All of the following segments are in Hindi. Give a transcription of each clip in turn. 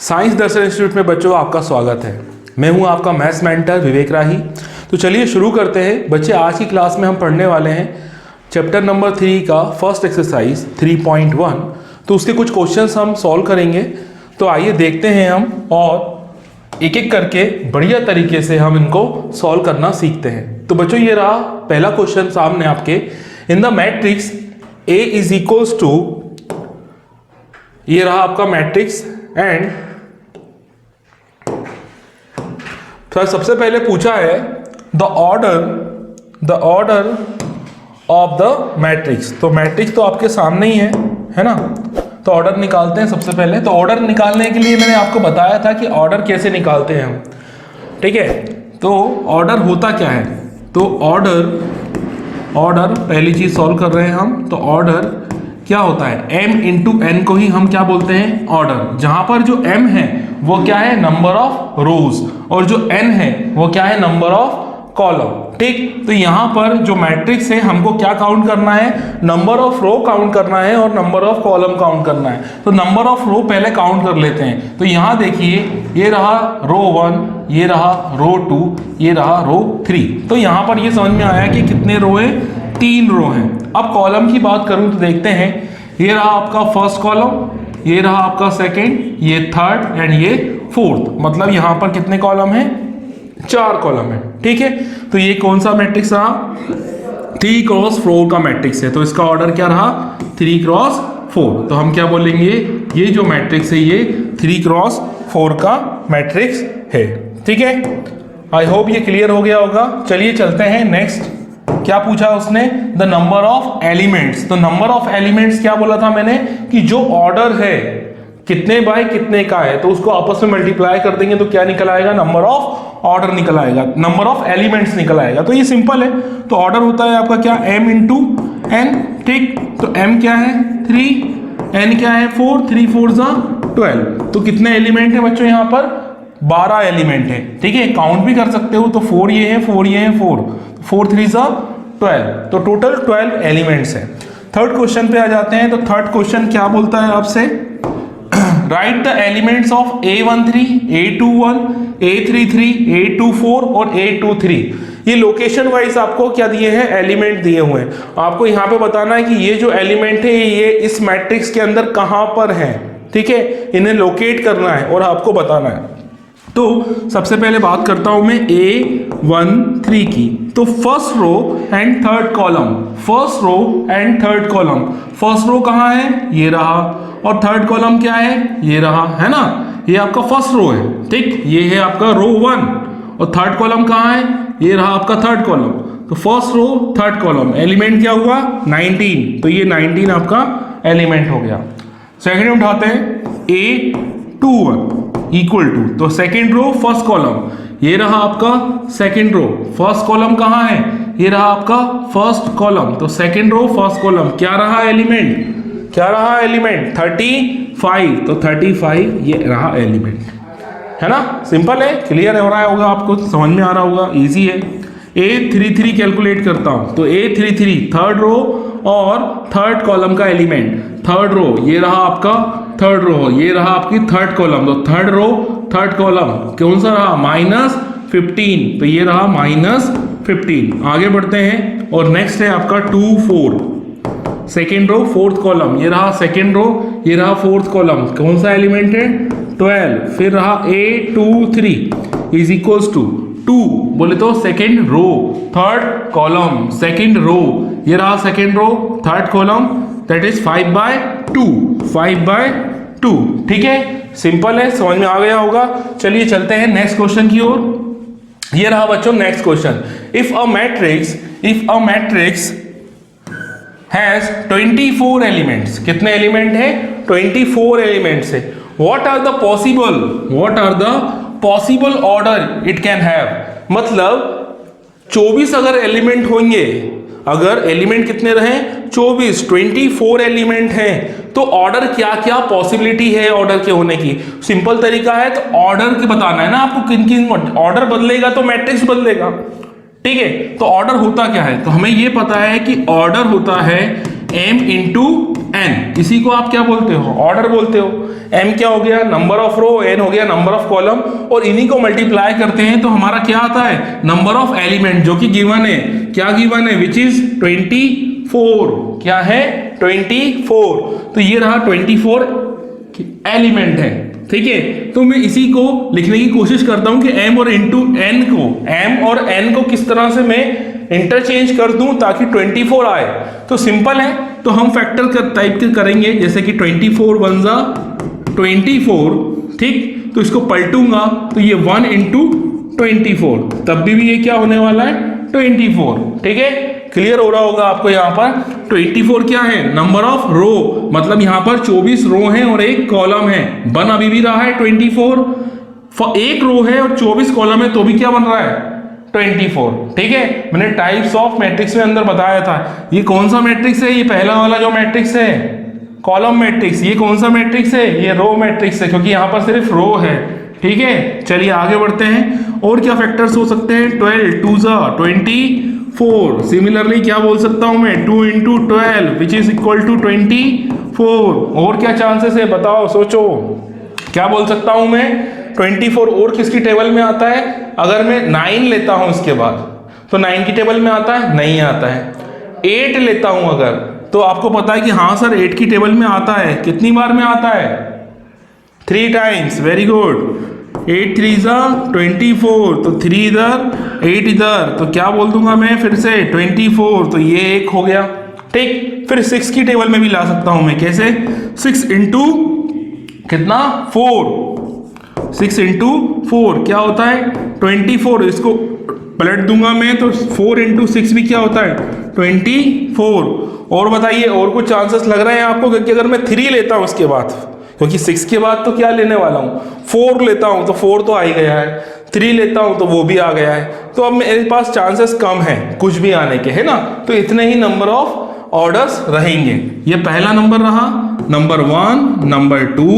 साइंस दर्शन इंस्टीट्यूट में बच्चों आपका स्वागत है। मैं हूं आपका मैथ्स मेंटर विवेक राही। तो चलिए शुरू करते हैं बच्चे। आज की क्लास में हम पढ़ने वाले हैं चैप्टर नंबर 3 का फर्स्ट एक्सरसाइज 3.1। तो उसके कुछ क्वेश्चंस हम सॉल्व करेंगे। तो आइए देखते हैं हम, और एक एक करके बढ़िया तरीके से हम इनको सॉल्व करना सीखते हैं। तो बच्चों ये रहा पहला क्वेश्चन सामने आपके। In the matrix A is equals to, ये रहा आपका मैट्रिक्स, एंड सबसे पहले पूछा है the order of the matrix. तो मैट्रिक्स तो आपके सामने ही है ना। तो ऑर्डर निकालते हैं सबसे पहले। तो ऑर्डर निकालने के लिए मैंने आपको बताया था कि ऑर्डर कैसे निकालते हैं हम, ठीक है। तो ऑर्डर होता क्या है, तो ऑर्डर पहली चीज सॉल्व कर रहे हैं हम। तो ऑर्डर क्या होता है, m इंटू n को ही हम क्या बोलते हैं, ऑर्डर। जहां पर जो m है वो क्या है, नंबर ऑफ रोज, और जो n है वो क्या है, नंबर ऑफ कॉलम, ठीक। तो यहां पर जो मैट्रिक्स है हमको क्या काउंट करना है, नंबर ऑफ रो काउंट करना है और नंबर ऑफ कॉलम काउंट करना है। तो नंबर ऑफ रो पहले काउंट कर लेते हैं। तो यहां देखिए, ये रहा रो 1, ये रहा रो 2, ये रहा रो 3। तो यहां पर ये समझ में आया कि कितने रो है, 3 रो हैं। अब कॉलम की बात करूं तो देखते हैं, ये रहा आपका फर्स्ट कॉलम, ये रहा आपका सेकंड, ये थर्ड एंड ये फोर्थ। मतलब यहां पर कितने कॉलम हैं, 4 कॉलम है, ठीक है। तो ये कौन सा मैट्रिक्स रहा, 3 क्रॉस 4 का मैट्रिक्स है। तो इसका ऑर्डर क्या रहा, 3 क्रॉस 4। तो हम क्या बोलेंगे, ये जो मैट्रिक्स है ये 3 क्रॉस 4 का मैट्रिक्स है, ठीक है। आई होप ये क्लियर हो गया होगा। चलिए चलते हैं नेक्स्ट। क्या पूछा उसने, द नंबर ऑफ एलिमेंट्स। तो नंबर ऑफ एलिमेंट्स क्या बोला था मैंने, कि जो ऑर्डर है कितने बाय कितने का है, तो उसको आपस में मल्टीप्लाई कर देंगे तो क्या निकल आएगा, नंबर ऑफ ऑर्डर निकल आएगा, नंबर ऑफ एलिमेंट्स निकल आएगा। तो ये सिंपल है। तो ऑर्डर होता है आपका क्या, m इंटू n, ठीक। तो m क्या है 3, n क्या है 4, 3 4 12। तो कितने एलिमेंट है बच्चों, यहाँ पर 12 एलिमेंट है, ठीक है। काउंट भी कर सकते हो। तो 4 ये है, 4 ये है, 4 3 12। तो टोटल 12 एलिमेंट्स है। थर्ड क्वेश्चन पे आ जाते हैं। तो थर्ड क्वेश्चन क्या बोलता है आपसे, right the elements of A13, A21, A33, A24 और A23। ये लोकेशन वाइज आपको क्या दिए हैं, एलिमेंट दिए हुए हैं। आपको यहाँ पे बताना है कि ये जो एलिमेंट है ये इस मैट्रिक्स के अंदर कहाँ पर है, ठीक है। इन्हें लोकेट करना है और आपको बताना है। तो सबसे पहले बात करता हूं मैं A13 की। तो first row and third column, first row and third column. First row कहाँ है, ये रहा, और थर्ड कॉलम क्या है, ये रहा, है ना। ये आपका फर्स्ट रो है, ठीक। ये है आपका रो 1, और थर्ड कॉलम कहाँ है, ये रहा आपका थर्ड कॉलम। तो first row third column, element क्या हुआ 19। तो ये 19 आपका एलिमेंट हो गया। सेकेंड उठाते हैं, A21 इक्वल टू, तो सेकेंड रो फर्स्ट कॉलम, ये रहा आपका सेकेंड रो। फर्स्ट कॉलम कहाँ है, ये रहा आपका फर्स्ट कॉलम। तो सेकेंड रो फर्स्ट कॉलम क्या रहा एलिमेंट, क्या रहा एलिमेंट 35। तो 35 ये रहा एलिमेंट, है ना। सिंपल है, क्लियर हो रहा होगा, आपको समझ में आ रहा होगा, इजी है। A33 कैलकुलेट करता हूं। तो A33 थर्ड रो और थर्ड कॉलम का एलिमेंट, थर्ड रो ये रहा आपका थर्ड रो, ये रहा आपकी थर्ड कॉलम। तो थर्ड रो थर्ड कॉलम कौन सा रहा, -15। तो ये रहा -15। आगे बढ़ते हैं, और नेक्स्ट है आपका 2 4, सेकेंड रो फोर्थ कॉलम, ये रहा सेकेंड रो, ये रहा फोर्थ कॉलम। कौन सा एलिमेंट है, 12। फिर रहा A23 इज इक्वल्स टू 2, बोले तो second row third column, second row, ये रहा second row third column, that is 5/2, 5/2, ठीक है। सिंपल है, समझ में आ गया होगा। चलिए चलते हैं नेक्स्ट क्वेश्चन की ओर। ये रहा बच्चों next question. If a matrix has 24 elements, कितने एलिमेंट है, 24 एलिमेंट्स है। What are the possible order it can have. मतलब 24 अगर एलिमेंट होंगे, अगर एलिमेंट कितने रहे 24 एलिमेंट हैं, तो ऑर्डर क्या क्या पॉसिबिलिटी है ऑर्डर के होने की। सिंपल तरीका है, तो ऑर्डर के बताना है ना आपको, किन किन ऑर्डर बदलेगा तो मैट्रिक्स बदलेगा, ठीक है। तो ऑर्डर होता क्या है, तो हमें ये पता है कि ऑर्डर होता है m इंटू एन, इसी को आप क्या बोलते हो, ऑर्डर बोलते हो। एम क्या हो गया, नंबर ऑफ रो, एन हो गया नंबर ऑफ कॉलम, और इन्हीं को मल्टीप्लाई करते हैं तो हमारा क्या आता है, नंबर ऑफ एलिमेंट, जो कि गिवन है, क्या गिवन है, विच इज 24, क्या है 24, तो ये रहा 24 एलिमेंट है, ठीक है। तो मैं इसी को लिखने की कोशिश करता हूं कि m और इंटू एन को, m और n को किस तरह से मैं इंटरचेंज कर दूं ताकि 24 आए। तो सिंपल है, तो हम फैक्टर कर टाइप करेंगे, जैसे कि 24 1 जा 24, ठीक, तो इसको पलटूंगा तो ये 1 इंटू 24, तब भी ये क्या होने वाला है 24, ठीक है। क्लियर हो रहा होगा आपको यहाँ पर। 24 क्या है, नंबर ऑफ रो, मतलब यहाँ पर 24 रो हैं और एक कॉलम है, बन अभी भी रहा है 24, एक रो है और 24 कॉलम है तो भी क्या बन रहा है 24, ठीक है। मैंने टाइप्स ऑफ मैट्रिक्स में अंदर बताया था, ये कौन सा मैट्रिक्स है, ये पहला वाला जो मैट्रिक्स है कॉलम मैट्रिक्स, ये कौन सा मैट्रिक्स है, ये रो मैट्रिक्स है, क्योंकि यहाँ पर सिर्फ रो है, ठीक है। चलिए आगे बढ़ते हैं, और क्या फैक्टर्स हो सकते हैं, 12 2 जा 24, सिमिलरली क्या बोल सकता हूं मैं, 2 into 12 which is equal to 24, और क्या चांसेस है बताओ, सोचो, क्या बोल सकता हूं मैं 24, और किसकी टेबल में आता है, अगर मैं 9 लेता हूं इसके बाद तो 9 की टेबल में आता है, नहीं आता है। 8 लेता हूं अगर, तो आपको पता है कि हाँ सर 8 की टेबल में आता है, कितनी बार में आता है, 3 टाइम्स, वेरी गुड, 8 3 जा 24, तो 3 इधर 8 इधर, तो क्या बोल दूंगा मैं फिर से 24, तो ये एक हो गया, ठीक। फिर 6 की टेबल में भी ला सकता हूं मैं, कैसे, 6 इंटू कितना 4, 6 इंटू 4 क्या होता है 24, इसको पलट दूंगा मैं तो 4 इंटू 6 भी क्या होता है 24। और बताइए और कुछ चांसेस लग रहे हैं आपको, क्योंकि अगर मैं 3 लेता हूं उसके बाद, क्योंकि 6 के बाद तो क्या लेने वाला हूं 4 लेता हूं, तो 4 तो आ ही गया है, 3 लेता हूं तो वो भी आ गया है, तो अब मेरे पास चांसेस कम है कुछ भी आने के, है ना। तो इतने ही नंबर ऑफ ऑर्डर्स रहेंगे। ये पहला नंबर रहा, number 1, number 2,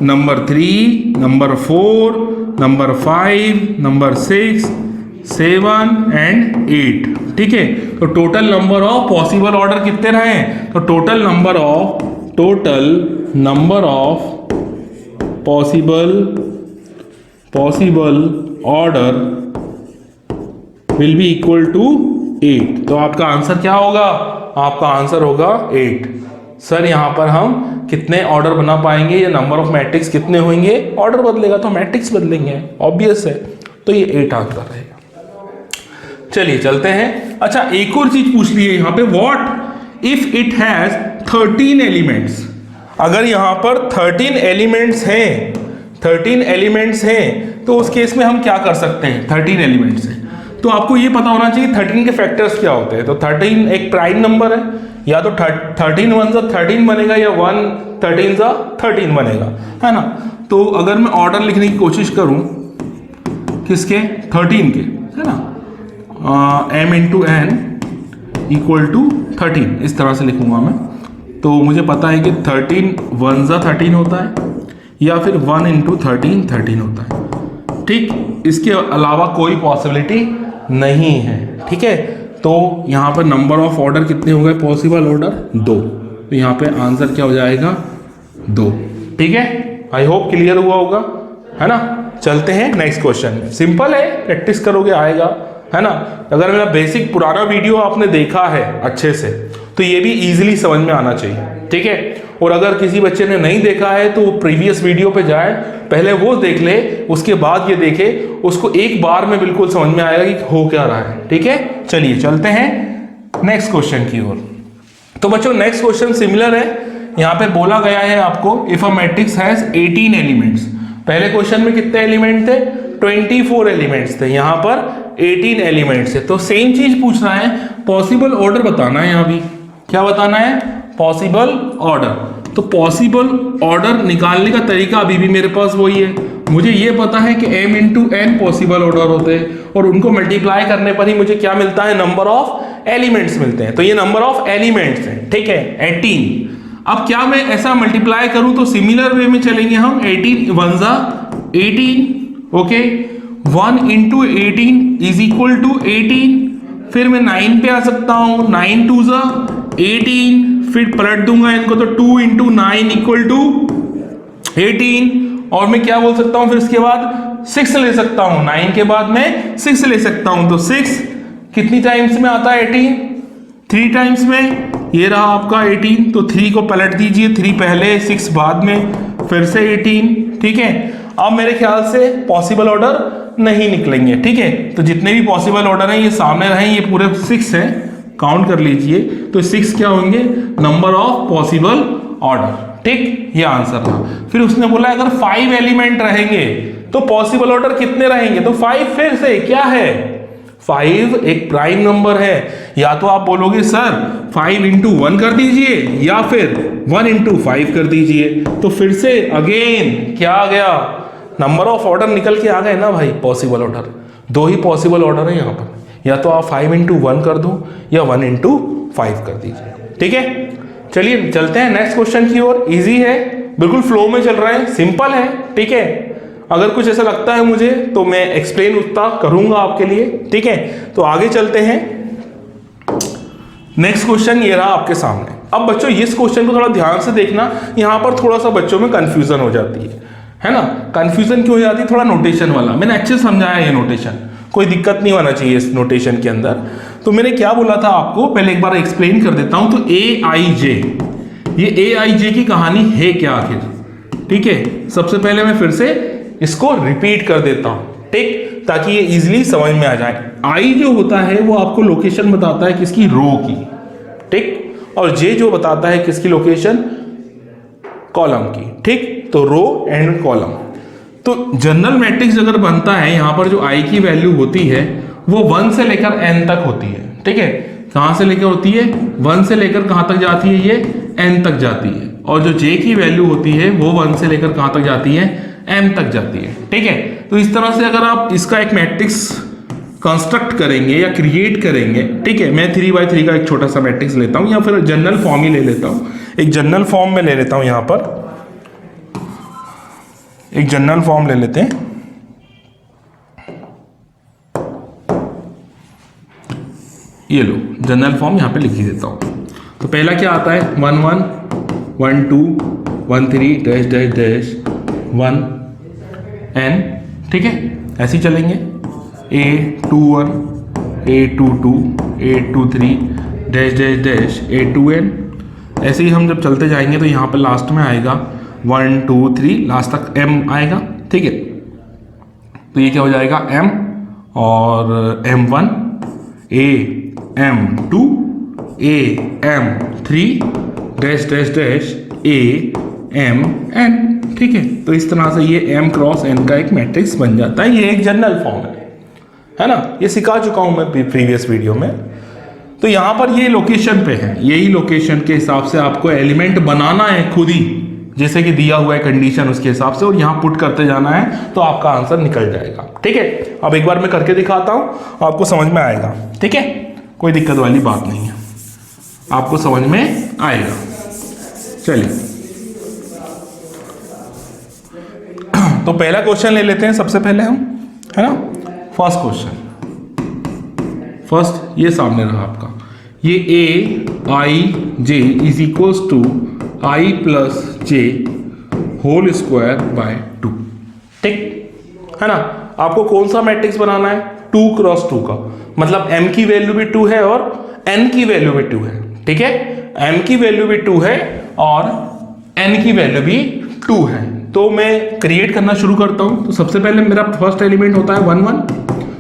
number 3, number 4, number 5, number 6, 7 and 8, ठीक है। तो total number of possible order कितने रहे, तो total number of possible order will be equal to 8। तो आपका आंसर क्या होगा, आपका आंसर होगा 8। सर यहाँ पर हम कितने ऑर्डर बना पाएंगे, या नंबर ऑफ मैट्रिक्स कितने होंगे, ऑर्डर बदलेगा तो मैट्रिक्स बदलेंगे, ऑब्वियस है, तो ये 8 आंसर रहेगा। चलिए चलते हैं। अच्छा एक और चीज पूछ ली है यहाँ पे, what if it has 13 elements, अगर यहाँ पर 13 एलिमेंट्स हैं तो उस केस में हम क्या कर सकते हैं, 13 एलिमेंट्स हैं तो आपको ये पता होना चाहिए 13 के फैक्टर्स क्या होते हैं। तो 13 एक प्राइम नंबर है, या तो 13 1 जा 13 बनेगा, या 1 13 जा 13 बनेगा, है ना। तो अगर मैं ऑर्डर लिखने की कोशिश करूं किसके, 13 के, है ना, m into n equal to 13, इस तरह से लिखूंगा मैं। तो मुझे पता है कि 13 1 जा 13 होता है, या फिर 1 इंटू 13 होता है, ठीक। इसके अलावा कोई पॉसिबिलिटी नहीं है, ठीक है। तो यहाँ पर नंबर ऑफ ऑर्डर कितने हो गए, पॉसिबल ऑर्डर 2, तो यहाँ पे आंसर क्या हो जाएगा 2, ठीक है। आई होप क्लियर हुआ होगा, है ना। चलते हैं नेक्स्ट क्वेश्चन, सिंपल है, प्रैक्टिस करोगे आएगा, है ना। अगर मेरा बेसिक पुराना वीडियो आपने देखा है अच्छे से तो ये भी इजीली समझ में आना चाहिए, ठीक है। और अगर किसी बच्चे ने नहीं देखा है तो प्रीवियस वीडियो पे जाए, पहले वो देख ले, उसके बाद ये देखे, उसको एक बार में बिल्कुल समझ में आएगा कि हो क्या रहा है, ठीक है। चलिए चलते हैं नेक्स्ट क्वेश्चन की ओर। तो बच्चों नेक्स्ट क्वेश्चन सिमिलर है, यहाँ पे बोला गया है आपको, if a matrix has 18 elements. पहले क्वेश्चन में कितने एलिमेंट थे, 24 एलिमेंट्स थे, यहाँ पर 18 एलिमेंट्स है। तो सेम चीज पूछ रहा है, पॉसिबल ऑर्डर बताना है, यहाँ भी क्या बताना है, पॉसिबल ऑर्डर। तो पॉसिबल ऑर्डर निकालने का तरीका अभी भी मेरे पास वही है, मुझे ये पता है कि m into n possible order होते हैं, और उनको मल्टीप्लाई करने पर ही मुझे क्या मिलता है, नंबर ऑफ एलिमेंट्स मिलते हैं। तो ये नंबर ऑफ एलिमेंट्स हैं, ठीक है, 18। अब क्या मैं ऐसा मल्टीप्लाई करूं तो सिमिलर वे में चलेंगे हम, 18 1 जा 18, okay, 1 into 18 is equal to 18। फिर मैं 9 पे आ सकता हूं, 9 2 जा 18, फिर पलट दूंगा इनको तो 2 इंटू 9 इक्वल टू 18, और मैं क्या बोल सकता हूं फिर इसके बाद 6 ले सकता हूं, 9 के बाद मैं 6 ले सकता हूं, तो 6 कितनी टाइम्स में आता है 18, 3 टाइम्स में, ये रहा आपका 18, तो 3 को पलट दीजिए, 3 पहले 6 बाद में, फिर से 18, ठीक है। अब मेरे ख्याल से पॉसिबल ऑर्डर नहीं निकलेंगे, ठीक है, तो जितने भी पॉसिबल ऑर्डर हैं ये सामने रहे, ये पूरे 6 हैं, काउंट कर लीजिए, तो 6 क्या होंगे, नंबर ऑफ पॉसिबल ऑर्डर, ठीक, ये आंसर रहा। फिर उसने बोला अगर 5 एलिमेंट रहेंगे तो पॉसिबल ऑर्डर कितने रहेंगे, तो 5 फिर से क्या है, 5 एक प्राइम नंबर है, या तो आप बोलोगे सर 5 इंटू 1 कर दीजिए या फिर 1 इंटू 5 कर दीजिए, तो फिर से अगेन क्या आ गया, नंबर ऑफ ऑर्डर निकल के आ गए ना भाई, पॉसिबल ऑर्डर, 2 ही पॉसिबल ऑर्डर है यहाँ पर, या तो आप 5 इंटू 1 कर दो या 1 इंटू 5 कर दीजिए, ठीक है। चलिए चलते हैं नेक्स्ट क्वेश्चन की ओर, इजी है, बिल्कुल फ्लो में चल रहा है, सिंपल है, ठीक है। अगर कुछ ऐसा लगता है मुझे तो मैं एक्सप्लेन उतना करूंगा आपके लिए, ठीक है। तो आगे चलते हैं, नेक्स्ट क्वेश्चन ये रहा आपके सामने। अब बच्चों इस क्वेश्चन को थोड़ा ध्यान से देखना, यहां पर थोड़ा सा बच्चों में कंफ्यूजन हो जाती है ना। कंफ्यूजन क्यों हो जाती है, थोड़ा नोटेशन वाला, मैंने अच्छे से समझाया ये नोटेशन, कोई दिक्कत नहीं होना चाहिए इस नोटेशन के अंदर। तो मैंने क्या बोला था आपको, पहले एक बार एक्सप्लेन कर देता हूं। तो AIJ, ये AIJ की कहानी है क्या आखिर, ठीक है। सबसे पहले मैं फिर से इसको रिपीट कर देता हूं, ठीक, ताकि ये इजीली समझ में आ जाए। I जो होता है वो आपको लोकेशन बताता है किसकी, रो की, ठीक, और J जो बताता है किसकी लोकेशन, कॉलम की, ठीक। तो रो एंड कॉलम, तो जनरल मैट्रिक्स अगर बनता है, यहां पर जो I की वैल्यू होती है वो 1 से लेकर n तक होती है, ठीक है। कहां से लेकर होती है, 1 से लेकर कहां तक जाती है, ये n तक जाती है, और जो J की वैल्यू होती है वो 1 से लेकर कहां तक जाती है, m तक जाती है, ठीक है। तो इस तरह से अगर आप इसका एक मैट्रिक्स कंस्ट्रक्ट करेंगे या क्रिएट करेंगे, ठीक है, मैं 3x3 का एक छोटा सा मैट्रिक्स लेता हूं, या फिर जनरल फॉर्म ही ले लेता हूं, एक जनरल फॉर्म में ले लेता हूं, यहां पर एक जनरल फॉर्म ले लेते हैं। ये लो जनरल फॉर्म यहां पे लिख ही देता हूं। तो पहला क्या आता है, 1 1 1 2 1 3 डैश डैश डैश 1 n, ठीक है, ऐसे ही चलेंगे, A21 A22 A23 dash dash dash A2n, ऐसे ही हम जब चलते जाएंगे तो यहाँ पर लास्ट में आएगा 1 2 3 लास्ट तक m आएगा, ठीक है। तो ये क्या हो जाएगा, m और m1 am2 am3 dash dash dash amn, ठीक है। तो इस तरह से ये m क्रॉस n का एक मैट्रिक्स बन जाता है, ये एक जनरल फॉर्म है ना, ये सिखा चुका हूं मैं प्रीवियस वीडियो में। तो यहां पर ये लोकेशन पे है, यही लोकेशन के हिसाब से आपको एलिमेंट बनाना है खुद ही, जैसे कि दिया हुआ है कंडीशन उसके हिसाब से, और यहां पुट करते जाना है तो आपका आंसर निकल जाएगा, ठीक है। अब एक बार मैं करके दिखाता हूं, आपको समझ में आएगा, ठीक है, कोई दिक्कत वाली बात नहीं है, आपको समझ में आएगा। चलिए तो पहला क्वेश्चन ले लेते हैं सबसे पहले हम, है ना। फर्स्ट क्वेश्चन, फर्स्ट ये सामने रहा आपका, ये AIJ is equals to I plus J whole square by 2, ठीक है ना। आपको कौन सा मैट्रिक्स बनाना है, 2 क्रॉस 2 का, मतलब m की वैल्यू भी 2 है और n की वैल्यू भी 2 है, ठीक है। m की वैल्यू भी 2 है और n की वैल्यू भी 2 है। तो मैं क्रिएट करना शुरू करता हूं। तो सबसे पहले मेरा फर्स्ट एलिमेंट होता है 1 1,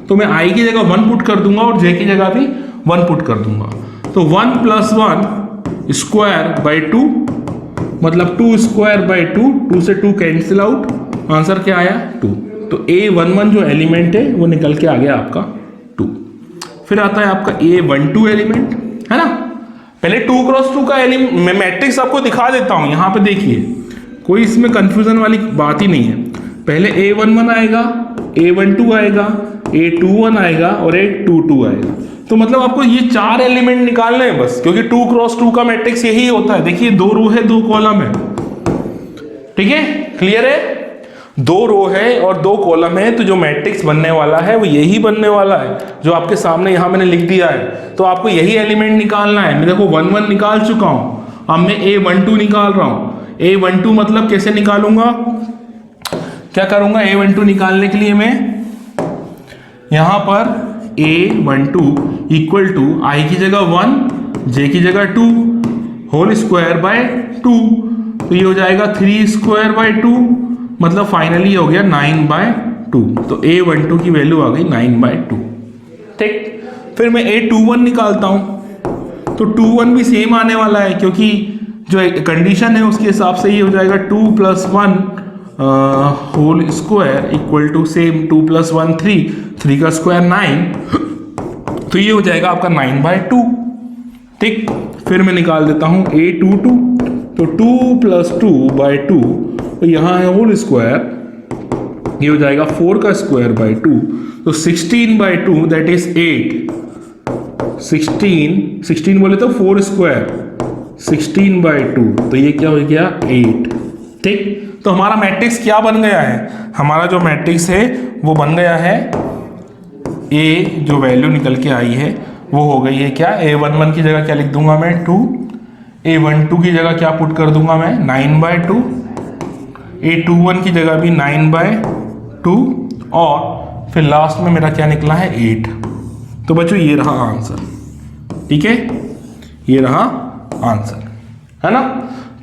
तो मैं I की जगह 1 पुट कर दूंगा और J की जगह भी 1 पुट कर दूंगा। तो 1 प्लस 1 स्क्वायर बाई 2, मतलब 2 स्क्वायर बाई 2, 2 से 2 कैंसिल आउट, आंसर क्या आया 2। तो A11 जो एलिमेंट है वो निकल के आ गया आपका 2। फिर आता है आपका A12 एलिमेंट, है ना। पहले 2 क्रॉस 2 का एलिमेंट मैं मैट्रिक्स आपको दिखा देता हूं, यहां पे देखिए कोई इसमें कंफ्यूजन वाली बात ही नहीं है। पहले A11 आएगा, A12 आएगा, A21 आएगा और A22 आएगा। तो मतलब आपको ये 4 एलिमेंट निकालने हैं बस, क्योंकि 2 क्रॉस 2 का मैट्रिक्स यही होता है। देखिए 2 रो है 2 कॉलम है, ठीक है, क्लियर है। 2 रो है और 2 कॉलम है, तो जो मैट्रिक्स बनने वाला है वो यही बनने वाला है जो आपके सामने यहां मैंने लिख दिया है। तो आपको यही एलिमेंट निकालना है। मैं देखो 1 1 निकाल चुका हूं अब मैं A12 निकाल रहा हूं। A12 मतलब कैसे निकालूंगा, क्या करूंगा, A12 निकालने के लिए मैं यहां पर A12 इक्वल टू I की जगह 1, J की जगह 2 होल स्क्वायर बाय 2, तो ये हो जाएगा 3 स्क्वायर बाय 2, मतलब फाइनली हो गया 9/2। तो A12 की वैल्यू आ गई 9/2। ठीक, फिर मैं A21 निकालता हूं, तो 21 भी सेम आने वाला है, क्योंकि जो कंडीशन है उसके हिसाब से ये हो जाएगा 2 + 1 whole square equal to same 2 + 1 3 का स्क्वायर 9, तो ये हो जाएगा आपका 9/2। ठीक, फिर मैं निकाल देता हूं A22, तो 2 + 2/2, तो यहाँ है होल स्क्वायर, ये हो जाएगा 4 का स्क्वायर बाय 2, तो 16/2 दैट इज 8। 16 बोले तो 4 स्क्वायर, 16/2, तो ये क्या हो गया 8। ठीक, तो हमारा मैट्रिक्स क्या बन गया है, हमारा जो मैट्रिक्स है वो बन गया है, ए जो वैल्यू निकल के आई है वो हो गई है क्या, A11 की जगह क्या लिख दूंगा मैं 2, A12 की जगह क्या पुट कर दूंगा मैं 9/2, A21 की जगह भी 9/2, और फिर लास्ट में मेरा क्या निकला है 8। तो बच्चों ये रहा आंसर। ठीक है, ये रहा आंसर, है ना।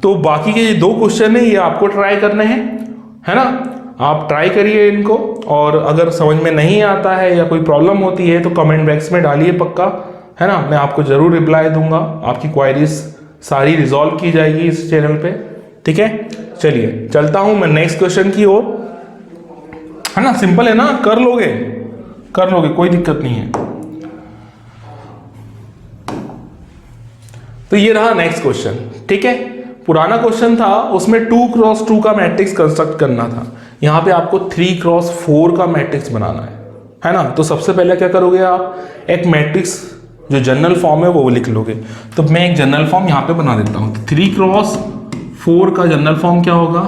तो बाकी के ये 2 क्वेश्चन है, ये आपको ट्राई करने हैं, है ना। आप ट्राई करिए इनको, और अगर समझ में नहीं आता है या कोई प्रॉब्लम होती है तो कमेंट बॉक्स में डालिए पक्का, है ना। मैं आपको जरूर रिप्लाई दूंगा, आपकी क्वायरीज सारी रिजॉल्व की जाएगी इस चैनल पे। ठीक है, चलिए चलता हूं मैं नेक्स्ट क्वेश्चन की ओर, है ना। सिंपल है ना, कर लोगे, कोई दिक्कत नहीं है। तो ये रहा नेक्स्ट क्वेश्चन। ठीक है, पुराना क्वेश्चन था उसमें 2 × 2 का मैट्रिक्स कंस्ट्रक्ट करना था, यहां पे आपको 3 × 4 का मैट्रिक्स बनाना है ना। तो सबसे पहले क्या करोगे आप, एक मैट्रिक्स जो जनरल फॉर्म है वो लिख लोगे। तो मैं एक जनरल फॉर्म यहां पे बना देता हूं। 3 × 4 का जनरल फॉर्म क्या होगा,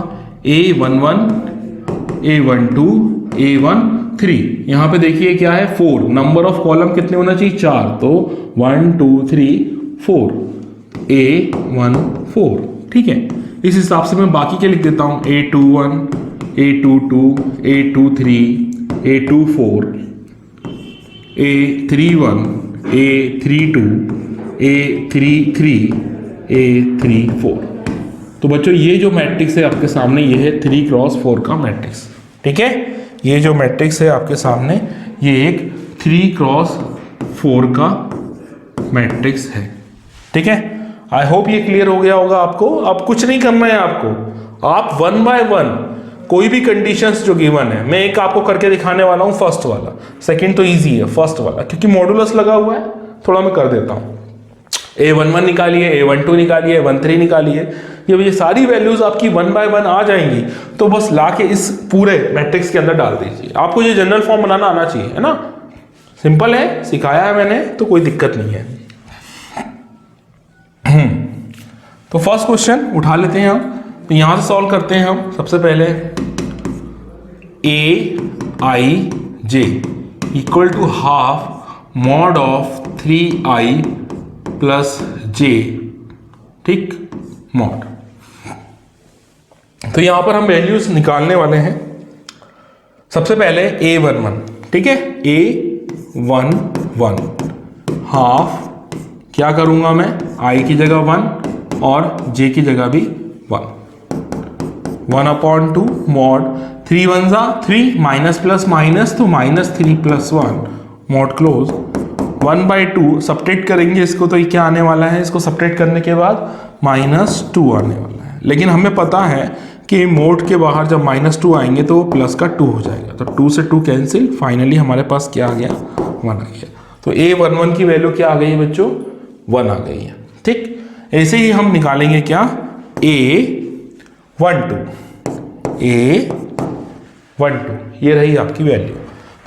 A11 A12 A13। यहां पे देखिए क्या है 4, नंबर ऑफ कॉलम कितने होना चाहिए 4, तो 1 2 3 4 A14। ठीक है, इस हिसाब से मैं बाकी के लिख देता हूं A21 A22 A23 A24 A31 A32 A33 A34। तो बच्चों ये जो मैट्रिक्स है आपके सामने, ये है 3 × 4 का मैट्रिक्स। ठीक है, ये जो मैट्रिक्स है आपके सामने, ये एक 3 × 4 का मैट्रिक्स है। ठीक है, आई होप ये क्लियर हो गया होगा आपको। अब कुछ नहीं करना है आपको, आप 1 बाय 1 कोई भी कंडीशंस जो गिवन है, मैं एक आपको करके दिखाने वाला हूं, फर्स्ट वाला, सेकंड तो इजी है, फर्स्ट वाला क्योंकि मॉडुलस लगा हुआ है, थोड़ा मैं कर देता हूं। A11 निकालिए, A12 निकालिए, A13 निकालिए, ये सारी वैल्यूज आपकी 1 बाय 1 आ जाएंगी, तो बस लाके इस पूरे मैट्रिक्स के अंदर डाल दीजिए। आपको ये जनरल फॉर्म बनाना आना चाहिए, है ना। सिंपल है, सिखाया है मैंने, तो कोई दिक्कत नहीं है। तो फर्स्ट क्वेश्चन उठा लेते हैं हम, तो यहां से सॉल्व करते हैं हम। सबसे पहले Aij equal to half mod of 3i plus j। ठीक, मॉड। तो यहां पर हम वैल्यूज निकालने वाले हैं। सबसे पहले A11, ठीक है, A11 हाफ क्या करूंगा मैं, i की जगह 1 और j की जगह भी 1, 1/2 मॉड 3 1 जा 3 माइनस प्लस माइनस, तो -3 + 1 मॉड क्लोज 1/2। सब्ट्रैक्ट करेंगे इसको, तो ये क्या आने वाला है, इसको सब्ट्रैक्ट करने के बाद -2 आने वाला है। लेकिन हमें पता है कि मोड के बाहर जब -2 आएंगे तो प्लस का 2 हो जाएगा, तो 2 से 2 कैंसिल, फाइनली हमारे पास क्या आ गया 1 आ गया। तो A11 की वैल्यू क्या आ गई है बच्चों, 1 आ गई है। ठीक, ऐसे ही हम निकालेंगे क्या A12, ये रही आपकी वैल्यू।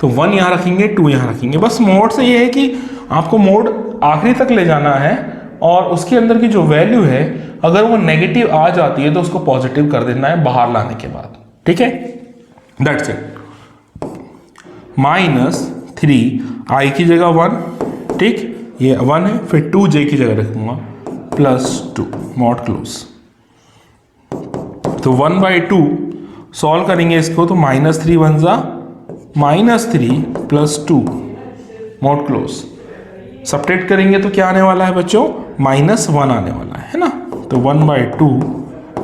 तो 1 यहां रखेंगे, 2 यहां रखेंगे। बस मोड से ये है कि आपको मोड आखिरी तक ले जाना है, और उसके अंदर की जो वैल्यू है अगर वो नेगेटिव आ जाती है तो उसको पॉजिटिव कर देना है बाहर लाने के बाद। ठीक है, दैट्स इट। -3 i की जगह 1, ठीक, ये 1 है, फिर 2 j की जगह रखूंगा +2, मॉड क्लोज। तो 1/2 सॉल्व करेंगे इसको तो -3 1 जा -3 + 2 मॉड क्लोज। सब्ट्रैक्ट करेंगे तो क्या आने वाला है बच्चों, -1 आने वाला है ना। तो 1/2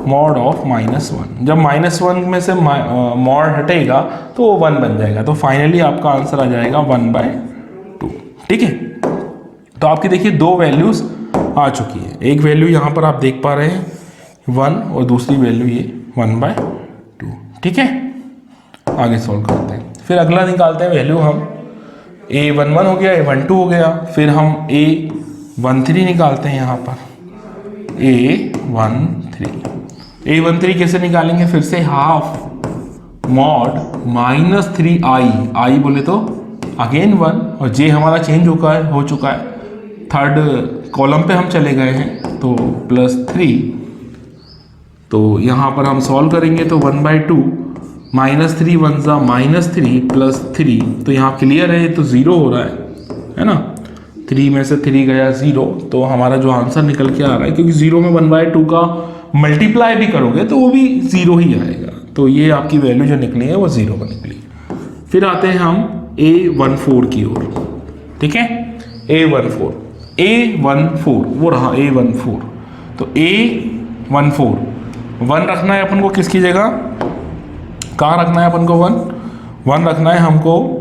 मॉड ऑफ -1, जब -1 में से मॉड हटेगा तो वो 1 बन जाएगा। तो फाइनली आपका आंसर आ जाएगा 1/2। ठीक है, तो आपकी देखिए दो वैल्यूज आ चुकी है। एक वैल्यू यहाँ पर आप देख पा रहे हैं 1 और दूसरी वैल्यू ये 1/2। ठीक है, आगे सॉल्व करते हैं। फिर अगला निकालते हैं वैल्यू हम A11 हो गया, A12 हो गया, फिर हम A13 निकालते हैं यहाँ पर A13 कैसे निकालेंगे, फिर से हाफ मॉड -3i, i बोले तो अगेन 1 और j हमारा चेंज हो चुका है, थर्ड कॉलम पे हम चले गए हैं तो +3। तो यहाँ पर हम सॉल्व करेंगे तो 1/2 -3 1 जा -3 + 3, तो यहाँ क्लियर है, तो 0 हो रहा है ना। 3 में से 3 गया 0, तो हमारा जो आंसर निकल के आ रहा है, क्योंकि 0 में 1/2 का मल्टीप्लाई भी करोगे तो वो भी 0 ही आएगा। तो ये आपकी वैल्यू जो निकली है वो 0 पर निकली। फिर आते हैं हम A14 की ओर। ठीक है, A14 वो रहा A14। तो A14 1 रखना है अपन को किसकी जगह, कहाँ रखना है अपन को 1 रखना है हमको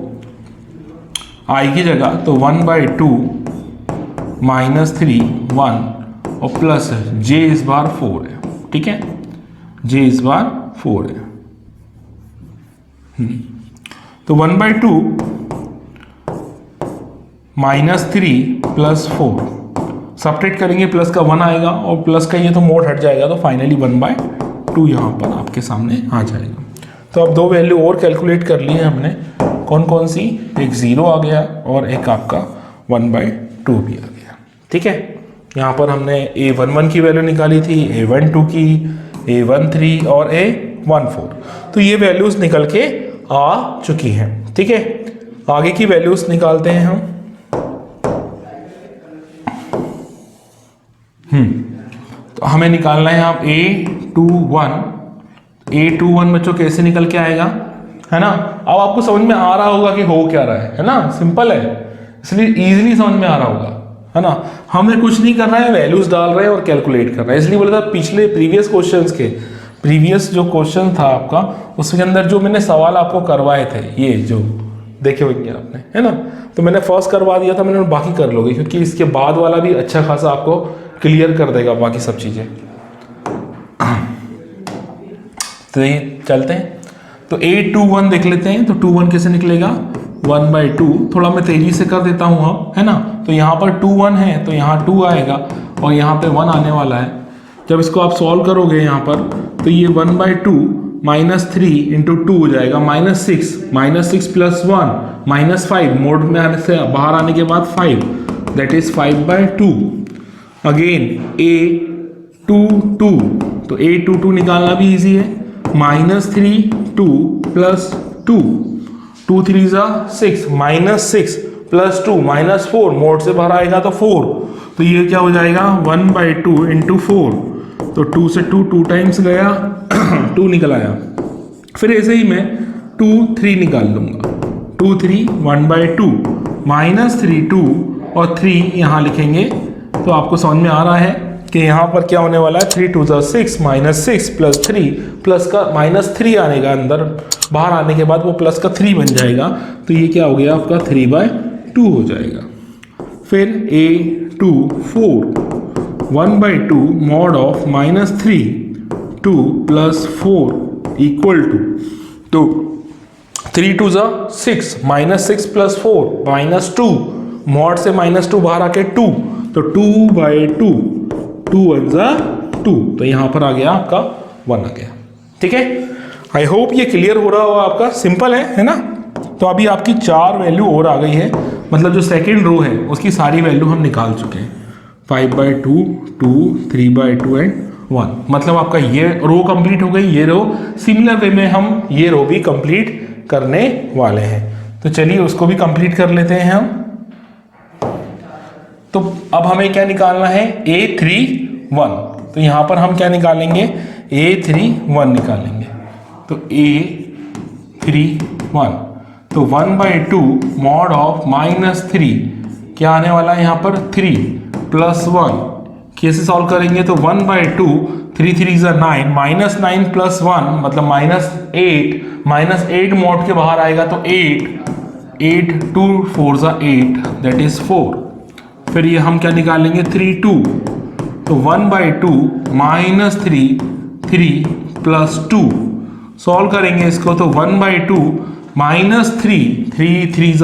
i की जगह। तो 1/2 -3 1 और प्लस j इस बार 4 है। ठीक है, j इस बार 4 है। तो 1/2 -3 + 4 सब्ट्रैक्ट करेंगे, प्लस का 1 आएगा और प्लस का ये तो मोड हट जाएगा, तो फाइनली 1/2 यहाँ पर आपके सामने आ जाएगा। तो अब दो वैल्यू और कैलकुलेट कर ली है हमने, कौन कौन सी, एक 0 आ गया और एक आपका 1/2 भी आ गया। ठीक है, यहाँ पर हमने A11 की वैल्यू निकाली थी, A12 की, A13 और A14। तो ये वैल्यूज निकल के आ चुकी हैं। ठीक है, आगे की वैल्यूज निकालते हैं हम। तो हमें निकालना है आप A21 बच्चों कैसे निकल के आएगा, है ना। अब आपको समझ में आ रहा होगा कि हो क्या रहा है ना, सिंपल है, इसलिए इजीली समझ में आ रहा होगा, है ना। हमें कुछ नहीं करना है, वैल्यूज डाल रहे हैं और कैलकुलेट कर रहे हैं। इसलिए बोला था पिछले प्रीवियस जो क्वेश्चन था आपका, उसके अंदर जो मैंने सवाल आपको करवाए थे, ये जो देखे होंगे आपने, है ना, तो मैंने फर्स्ट करवा दिया था, मैंने बाकी कर लोगे, क्योंकि इसके बाद वाला भी अच्छा खासा आपको क्लियर कर देगा बाकी सब चीजें। तो ये चलते हैं, तो A21 देख लेते हैं। तो 21 कैसे निकलेगा, 1/2, थोड़ा मैं तेजी से कर देता हूं अब, है ना। तो यहाँ पर 21 है तो यहाँ 2 आएगा और यहाँ पे 1 आने वाला है। जब इसको आप सॉल्व करोगे यहाँ पर, तो ये 1/2 -3 × 2 हो जाएगा, -6 + 1 -5, मोड में आने से बाहर आने के बाद 5, दैट इज 5/2। अगेन A22, तो A22 निकालना भी इजी है, -3 2 + 2, 2 3 6, -6 + 2 -4, मोड से बाहर आएगा तो 4, तो ये क्या हो जाएगा 1/2 × 4, तो 2 से 2 टाइम्स गया 2 निकल आया। फिर ऐसे ही मैं 2 3 निकाल लूंगा, 2 3 1/2 -3 2 और 3 यहाँ लिखेंगे। तो आपको समझ में आ रहा है कि यहाँ पर क्या होने वाला है, 3 2 6 -6 + 3, प्लस का -3 आने का अंदर, बाहर आने के बाद वो प्लस का 3 बन जाएगा। तो ये क्या हो गया आपका 3/2 हो जाएगा। फिर A24 1/2 mod ऑफ -3 2 + 4 = तो 3 2 6 -6 + 4 -2, mod से -2 बाहर आके 2, तो 2/2, 2 1 2, तो यहां पर आ गया आपका 1 आ गया। ठीक है, आई होप ये क्लियर हो रहा होगा आपका, सिंपल है ना। तो अभी आपकी 4 वैल्यू और आ गई है, मतलब जो सेकंड रो है उसकी सारी वैल्यू हम निकाल चुके हैं, 5/2 2 3/2 एंड 1, मतलब आपका ये रो कंप्लीट हो गई। ये रो सिमिलर वे में हम ये रो भी कंप्लीट करने वाले हैं, तो चलिए उसको भी कंप्लीट कर लेते हैं हम। तो अब हमें क्या निकालना है, A31, तो यहाँ पर हम क्या निकालेंगे, A31 निकालेंगे। तो A31 तो 1/2 मॉड ऑफ -3 क्या आने वाला है यहाँ पर 3 + 1। कैसे सॉल्व करेंगे, तो 1/2 3 3 = 9 -9 + 1 मतलब -8 -8 मॉड के बाहर आएगा तो 8 8 2 4 = 8 दैट इज 4। फिर ये हम क्या निकालेंगे 3/2 तो 1/2 -3 3 + 2 सॉल्व करेंगे इसको तो 1/2 -3 3 3 =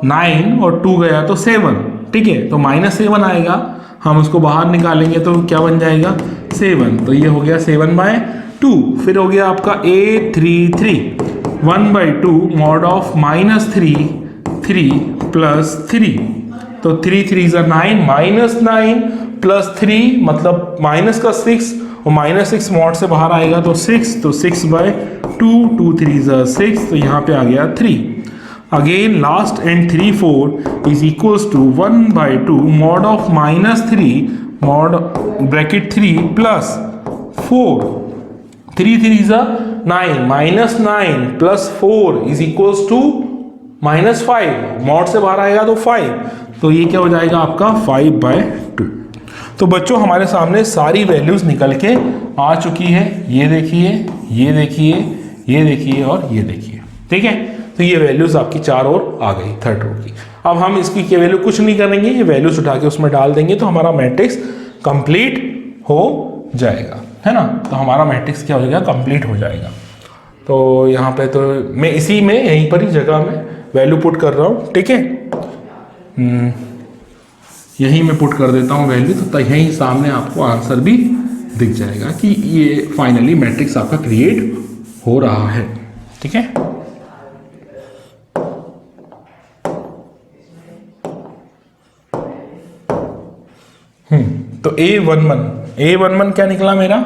9 और 2 गया तो 7, ठीक है। तो -7 आएगा, हम उसको बाहर निकालेंगे तो क्या बन जाएगा 7। तो ये हो गया 7/2। फिर हो गया आपका A33 1/2 मॉड ऑफ -3 3 + 3 तो 3 3 = 9 -9 + 3 मतलब माइनस का 6 और -6 मॉड से बाहर आएगा तो 6 तो 6/2 2 3 = 6 तो यहाँ पे आ गया 3। Again last and 3 4 is equals to 1/2 mod of -3 mod bracket 3 + 4 3 3 = 9 -9 + 4 is equals to -5 mod से बाहर आएगा तो 5 तो ये क्या हो जाएगा आपका 5/2। तो बच्चों हमारे सामने सारी वैल्यूज निकल के आ चुकी है, ये देखिए ये देखिए ये देखिए और ये देखिए, ठीक है। तो ये वैल्यूज आपकी 4 और आ गई थर्ड रो की। अब हम इसकी क्या वैल्यू कुछ नहीं करेंगे, ये वैल्यूज उठा के उसमें डाल देंगे तो हमारा मैट्रिक्स कंप्लीट हो जाएगा, है ना। तो हमारा मैट्रिक्स क्या हो जाएगा कंप्लीट हो जाएगा। तो यहाँ पे तो मैं इसी में यहीं पर ही जगह में वैल्यू पुट कर रहा हूँ, ठीक है। यहीं मैं पुट कर देता हूँ वैल्यू, तो यहीं सामने आपको आंसर भी दिख जाएगा कि ये फाइनली मैट्रिक्स आपका क्रिएट हो रहा है, ठीक है। तो A11 क्या निकला मेरा,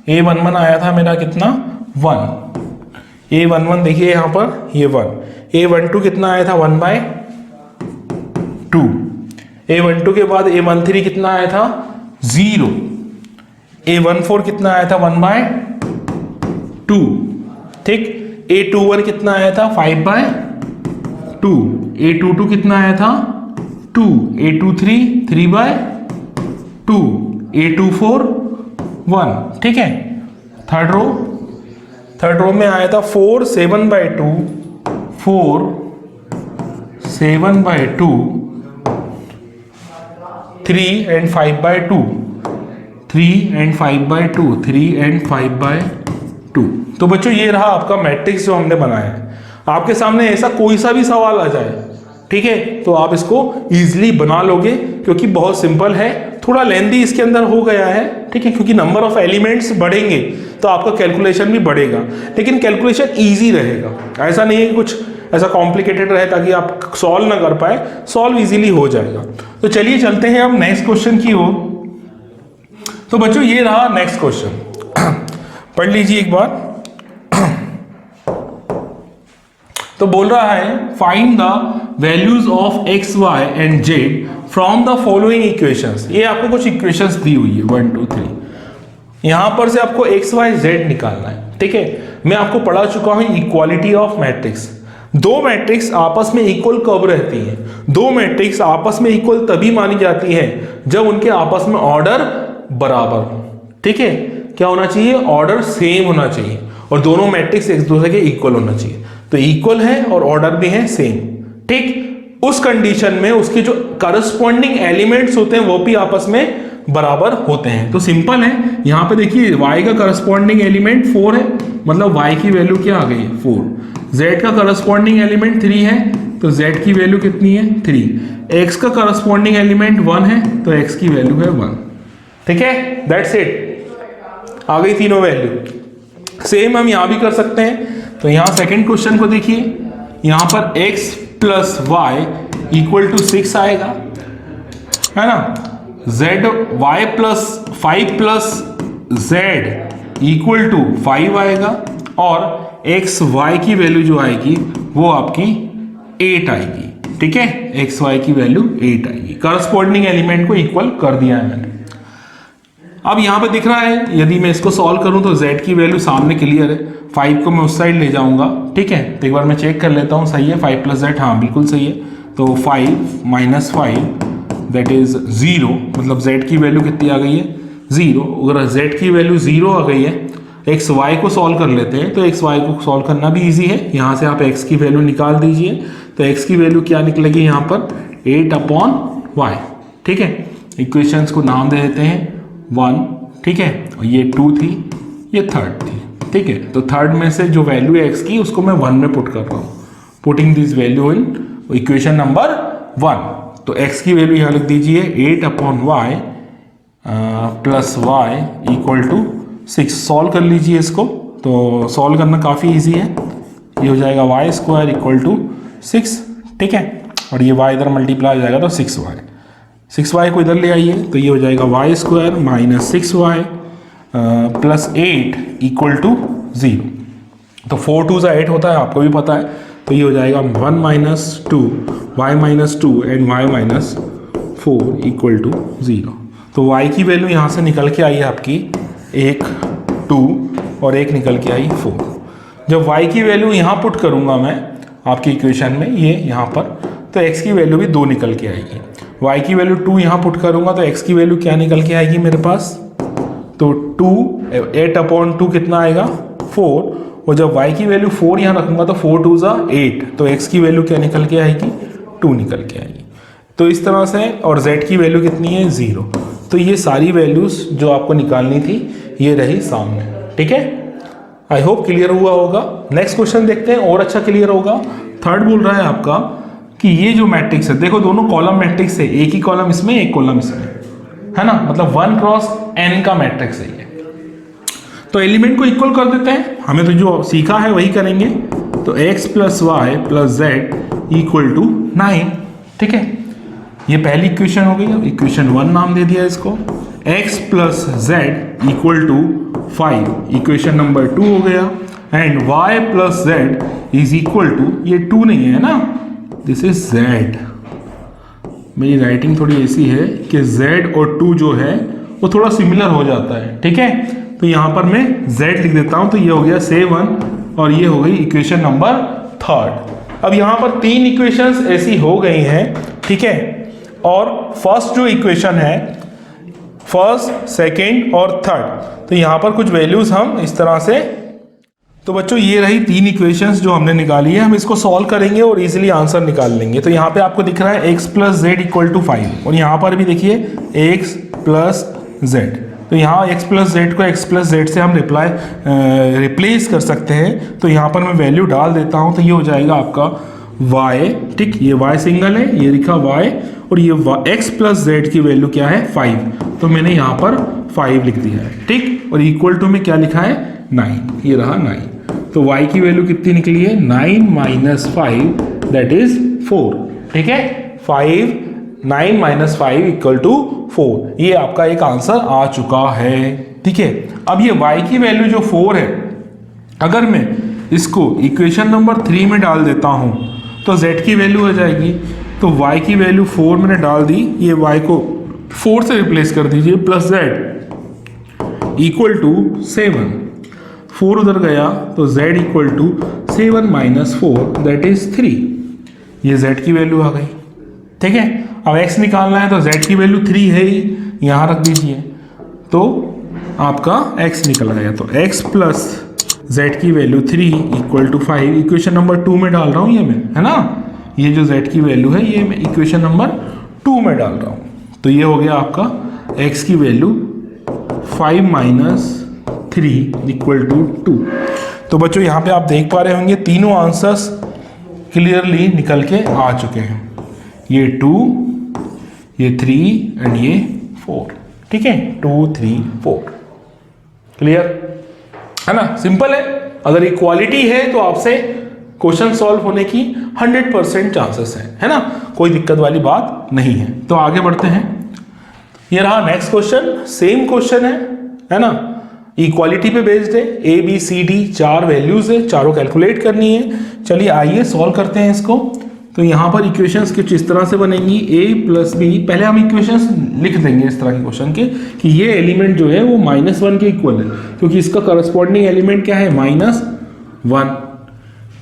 A11 आया था मेरा कितना 1। A11 देखिए यहाँ पर ये 1। A12 कितना आया था 1/2। A12 के बाद A13 कितना आया था 0। A14 कितना आया था 1/2, ठीक। A21 कितना आया था 5/2। A22 कितना आया था 2। A23 3/2। A24 1, ठीक है। थर्ड रो में आया था 4 7/2 4 7/2 3 and 5/2 3 and 5/2 3 and 5/2। तो बच्चों ये रहा आपका मैट्रिक्स जो हमने बनाया है। आपके सामने ऐसा कोई सा भी सवाल आ जाए, ठीक है, तो आप इसको इजीली बना लोगे क्योंकि बहुत सिंपल है। थोड़ा लेंदी इसके अंदर हो गया है, ठीक है, क्योंकि नंबर ऑफ एलिमेंट्स बढ़ेंगे तो आपका कैलकुलेशन भी बढ़ेगा, लेकिन कैलकुलेशन इजी रहेगा। ऐसा नहीं है कि कुछ ऐसा कॉम्प्लिकेटेड रहे ताकि आप सॉल्व ना कर पाए, सॉल्व इजीली हो जाएगा। तो चलिए चलते हैं अब नेक्स्ट क्वेश्चन की ओर। तो बच्चों ये रहा नेक्स्ट क्वेश्चन, पढ़ लीजिए एक बार। तो बोल रहा है find the values of x y and z from the following equations. ये आपको कुछ इक्वेशंस दी हुई है 1 2 3, यहां पर से आपको एक्स वाई जेड निकालना है, ठीक है। मैं आपको पढ़ा चुका हूं इक्वालिटी ऑफ मैट्रिक्स। दो मैट्रिक्स आपस में इक्वल कब रहती हैं, दो मैट्रिक्स आपस में इक्वल तभी मानी जाती है जब उनके आपस में ऑर्डर बराबर हो, ठीक है। क्या होना चाहिए, ऑर्डर सेम होना चाहिए और दोनों मैट्रिक्स एक दूसरे के इक्वल होना चाहिए। तो इक्वल है और ऑर्डर भी है सेम, ठीक। उस कंडीशन में उसके जो करस्पॉन्डिंग एलिमेंट्स होते हैं वो भी आपस में बराबर होते हैं। तो सिंपल है, यहां पे देखिए y का करस्पॉन्डिंग एलिमेंट 4 है, मतलब y की वैल्यू क्या आ गई 4। z का करस्पॉन्डिंग एलिमेंट 3 है, तो z की वैल्यू कितनी है 3। x का करस्पॉन्डिंग एलिमेंट 1 है, तो x की वैल्यू है 1, ठीक है। दैट्स इट, आ गई तीनों वैल्यू। सेम हम यहां भी कर सकते हैं। तो यहां सेकंड क्वेश्चन को देखिए, यहां पर x + y = 6 आएगा, है ना। y + 5 + z = 5 आएगा और x y की वैल्यू जो आएगी वो आपकी 8 आएगी, ठीक है। x y की वैल्यू 8 आएगी, करस्पॉन्डिंग एलिमेंट को इक्वल कर दिया है मैंने। अब यहाँ पे दिख रहा है, यदि मैं इसको सॉल्व करूँ तो z की वैल्यू सामने क्लियर है, 5 को मैं उस साइड ले जाऊँगा, ठीक है। तो एक बार मैं चेक कर लेता हूँ, सही है 5 + z, हाँ बिल्कुल सही है। तो 5 - 5 दैट इज़ 0, मतलब z की वैल्यू कितनी आ गई है 0। अगर z की वैल्यू 0 आ गई है, एक्स वाई को सॉल्व कर लेते हैं। तो एक्स वाई को सॉल्व करना भी ईजी है, यहाँ से आप x की वैल्यू निकाल दीजिए। तो x की वैल्यू क्या निकलेगी यहाँ पर 8/y, ठीक है। इक्वेशंस को नाम दे देते हैं 1, ठीक है, और ये 2 थी, ये 3rd थी, ठीक है। तो 3rd में से जो वैल्यू है x की उसको मैं 1 में पुट कर रहा हूँ, putting this value in equation number 1। तो x की वैल्यू यहाँ लिख दीजिए 8/y + y = 6। सॉल्व कर लीजिए इसको, तो सॉल्व करना काफ़ी ईजी है। ये हो जाएगा y² = 6, ठीक है, और ये y इधर मल्टीप्लाई हो जाएगा तो 6y। 6y को इधर ले आइए, तो ये हो जाएगा y² - 6y + 8 = 0। तो 4 × 2 = 8 होता है, आपको भी पता है। तो ये हो जाएगा 1 - 2 y - 2 एंड y - 4 = 0। तो y की वैल्यू यहाँ से निकल के आई है आपकी 1, 2 और 1 निकल के आई 4। जब y की वैल्यू यहाँ पुट करूँगा मैं आपकी इक्वेशन में, ये यहाँ पर, तो x की वैल्यू भी 2 निकल के आएगी। y की वैल्यू 2 यहाँ पुट करूँगा तो x की वैल्यू क्या निकल के आएगी मेरे पास, तो 8/2 कितना आएगा 4। और जब y की वैल्यू 4 यहाँ रखूँगा तो 4 × 2 = 8, तो x की वैल्यू क्या निकल के आएगी 2 निकल के आएगी। तो इस तरह से, और z की वैल्यू कितनी है 0। तो ये सारी वैल्यूज़ जो आपको निकालनी थी ये रही सामने, ठीक है। आई होप क्लियर हुआ होगा। नेक्स्ट क्वेश्चन देखते हैं, और अच्छा क्लियर होगा। 3rd बोल रहा है आपका कि ये जो मैट्रिक्स है, देखो दोनों कॉलम मैट्रिक्स है, एक ही कॉलम इसमें एक कॉलम इसमें, है ना, मतलब 1 × n का मैट्रिक्स है ये। तो एलिमेंट को इक्वल कर देते हैं, हमें तो जो सीखा है वही करेंगे। तो x + y + z = 9, ठीक है। ये पहली इक्वेशन हो गई। अब इक्वेशन 1 नाम दे दिया इसको। x + z = 5, इक्वेशन नंबर 2 हो गया। एंड y + z = ये 2 नहीं है ना, दिस इज z। मेरी राइटिंग थोड़ी ऐसी है कि z और 2 जो है वो थोड़ा सिमिलर हो जाता है, ठीक है। तो यहाँ पर मैं z लिख देता हूँ, तो ये हो गया 7 और ये हो गई इक्वेशन नंबर 3rd। अब यहाँ पर 3 इक्वेशंस ऐसी हो गई हैं, ठीक है। और फर्स्ट जो इक्वेशन है, फर्स्ट, सेकेंड और 3rd, तो यहाँ पर कुछ वैल्यूज हम इस तरह से, तो बच्चों ये रही 3 इक्वेशंस जो हमने निकाली है। हम इसको सॉल्व करेंगे और इजीली आंसर निकाल लेंगे। तो यहाँ पे आपको दिख रहा है x + z = 5, और यहाँ पर भी देखिए x + z। तो यहाँ x + z को x + z से हम रिप्लेस कर सकते हैं। तो यहाँ पर मैं वैल्यू डाल देता हूँ, तो ये हो जाएगा आपका y, ठीक, ये y सिंगल है, ये लिखा y, और ये x + z की वैल्यू क्या है 5, तो मैंने यहाँ पर 5 लिख दिया है, ठीक। और इक्वल टू में क्या लिखा है 9, ये रहा 9। तो y की वैल्यू कितनी निकली है 9 - 5 दैट इज 4, ठीक है। 9 - 5 = 4, ये आपका एक आंसर आ चुका है, ठीक है। अब ये y की वैल्यू जो 4 है, अगर मैं इसको इक्वेशन नंबर 3 में डाल देता हूँ तो z की वैल्यू आ जाएगी। तो y की वैल्यू 4 मैंने डाल दी, ये y को 4 से रिप्लेस कर दीजिए, + z = 7। 4 उधर गया तो z = 7 - 4 दैट इज 3, ये z की वैल्यू आ गई, ठीक है। अब x निकालना है तो z की वैल्यू 3 है ही, यहाँ रख दीजिए, तो आपका x निकल गया। तो x + z की वैल्यू 3 = 5, इक्वेशन नंबर 2 में डाल रहा हूँ ये मैं, है ना। ये जो z की वैल्यू है ये मैं इक्वेशन नंबर 2 में डाल रहा हूँ। तो ये हो गया आपका x की वैल्यू 5 - 3 = 2। तो बच्चों यहाँ पे आप देख पा रहे होंगे तीनों आंसर्स क्लियरली निकल के आ चुके हैं, ये 2, ये 3 एंड ये 4, ठीक है। 2, 3, 4 क्लियर है ना, सिंपल है। अगर इक्वालिटी है तो आपसे क्वेश्चन सॉल्व होने की 100% चांसेस है ना, कोई दिक्कत वाली बात नहीं है। तो आगे बढ़ते हैं, ये रहा नेक्स्ट क्वेश्चन, सेम क्वेश्चन है ना, इक्वालिटी पे बेस्ड है। A b c d 4 values है, चारों कैलकुलेट करनी है। चलिए आइए सॉल्व करते हैं इसको। तो यहाँ पर इक्वेशंस कुछ इस तरह से बनेंगी, a प्लस बी। पहले हम इक्वेशंस लिख देंगे इस तरह के क्वेश्चन के कि ये एलिमेंट जो है वो -1 के इक्वल है, क्योंकि इसका करस्पॉन्डिंग एलिमेंट क्या है, -1।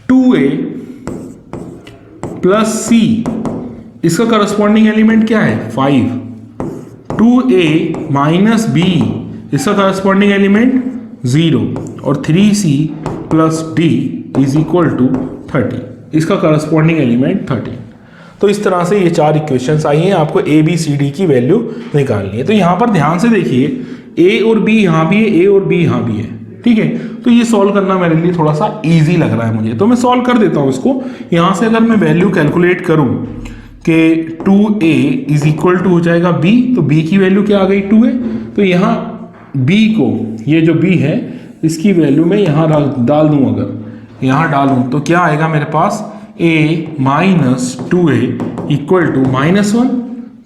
2a प्लस c, इसका करस्पॉन्डिंग एलिमेंट क्या है, 5। 2a माइनस b, इसका करस्पॉन्डिंग एलिमेंट 0। और 3c plus d is equal to 30, इसका करस्पॉन्डिंग एलिमेंट 13। तो इस तरह से ये 4 इक्वेशंस आई हैं, आपको a b c d की वैल्यू निकालनी है। तो यहाँ पर ध्यान से देखिए, a और b यहाँ भी है, a और b यहाँ भी है, ठीक है। तो ये सॉल्व करना मेरे लिए थोड़ा सा इजी लग रहा है मुझे, तो मैं सॉल्व कर देता हूँ इसको। यहाँ से अगर मैं वैल्यू कैलकुलेट करूँ कि 2a इज इक्वल टू हो जाएगा b, तो b की वैल्यू क्या आ गई, 2a। तो यहाँ b को, ये जो b है इसकी वैल्यू मैं यहाँ डाल दूँ, अगर यहाँ डालूँ तो क्या आएगा मेरे पास, a minus 2a equal to -1।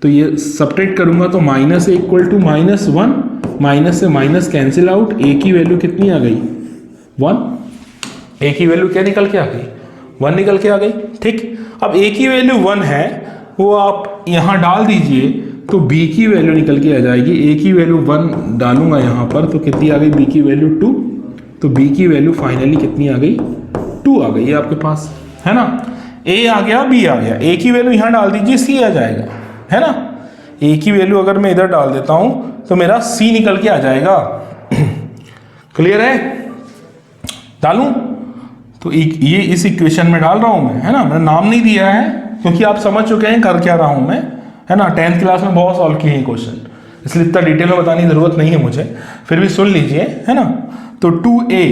तो ये सब्ट्रैक्ट करूँगा तो -a इक्वल टू -1, माइनस से माइनस कैंसिल आउट, a की वैल्यू कितनी आ गई, 1। a की वैल्यू क्या निकल के आ गई, 1 निकल के आ गई, ठीक। अब a की वैल्यू 1 है, वो आप यहाँ डाल दीजिए तो b की वैल्यू निकल के आ जाएगी। a की वैल्यू 1 डालूंगा यहाँ पर तो कितनी आ गई, b की वैल्यू 2। तो b की वैल्यू फाइनली कितनी आ गई, 2 आ गई है आपके पास, है ना। a आ गया, b आ गया, a की वैल्यू यहाँ डाल दीजिए, c आ जाएगा, है ना। a की वैल्यू अगर मैं इधर डाल देता हूँ तो मेरा c निकल के आ जाएगा। क्लियर है, डालूं तो ये इस इक्वेशन में डाल रहा हूं मैं, है ना। मैंने नाम नहीं दिया है क्योंकि आप समझ चुके हैं कर क्या रहा हूं मैं, है ना। 10th क्लास में बहुत सॉल्व किए हैं क्वेश्चन, इसलिए इतना डिटेल में बताने की जरूरत नहीं है मुझे, फिर भी सुन लीजिए, है ना। तो 2a,